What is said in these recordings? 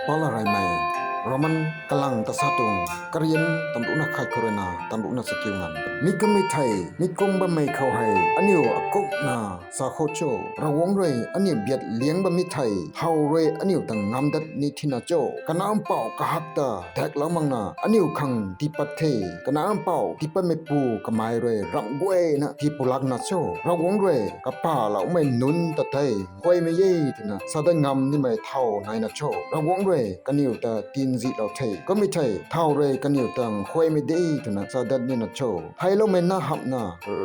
Polarai mai Roman kalang tasatung Korean tambu na khai korena tambu na sekiungan mi kemi thai mi kong ba mai khau hai aniu akok na sa khocho rawong rei aniu biat lieng ba mi thai hau rei aniu tang ngam dat ni thina cho kanam pau ka hakta dak lamang na aniu khang ti pathe kanam pau ti pa me pu kamai rei ram gwe na ti pulak na cho rawong rei ka pa la mai nun ta thai koi me ye tina sa da ngam ni mai thau nai na cho rawong rei kaniu ta tin zi lo thaiก็ไม่ใช่เท่าเรกันอยู่ตังควยไม่ได้ถึงนะซาดัดนี่นะโชไฮโลเมนนะหับนะ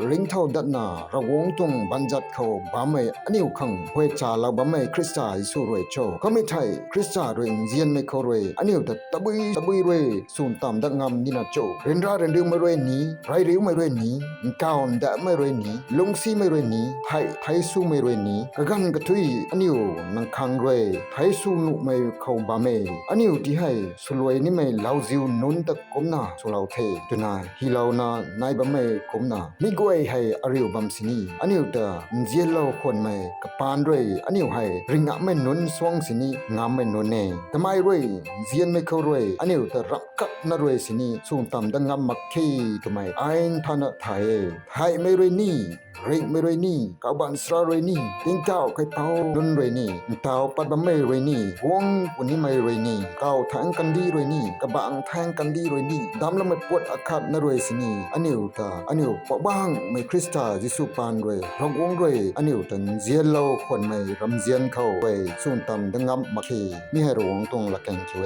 ริงเท่าดัดนะระวงตรงบันจัดเขาบ้าไม่อันนี้ขังควยจ่าเราบ้าไม่คริสตาอิสุรวยโชก็ไม่ใช่คริสตาเริงเจียนไม่เขารวยอันนี้แต่ตะบุยรวยสูนตามดักงามนี่นะโชเรนราเรนดิวไม่รวยนี้ไรริวไม่รวยนี้ก้าวดะไม่รวยนี้ลงซีไม่รวยนี้ไทยสู้ไม่รวยนี้กะกันกะทุยอันนี้นังคังรวยไทยสู้นุไม่เขาบ้าไม่อันนี้ที่ให้สลวยนี่ไม่ลาวซิวนุนตะกมนาสุลาวเทตุนาฮิลาวนานายบะไม่กมนามิกวยให้อริวบัมสินีอันนี้ตะเจียลาวคนไม่กะปานด้วยอันนี้ให้ริงะไม่นุนสวงสินีงามไม่นุนเนทำไมรวยเจียนไม่เข้ารวยอันนี้ตะรักกัดนรวยสินีสูงต่ำดังงามมักคีทำไมไอ้ท่านไทยไม่รวยนี่เริกไม่รวยนี่กาบันสระรวยนี่ติ้งเจ้าใครเผานุนรวยนี่เต่าปัดบะไม่รวยนี่วงวันนี้ไม่รวยนี่เก่าแทงกันดีรวยนี่กระบังแทงกันดีรวยนี่ดำแล้วไม่ปวดอาคาดนรวยสินีอันนี้ตาอันนี้ปะบ้างไม่คริสตาจิสุปานรวยรองวงรวยอันนี้ตันเจียนโลคนไม่รำเจียนเขาไปส่วนต่ำดังงามมักคีมีให้รวงตรงละแกงเชว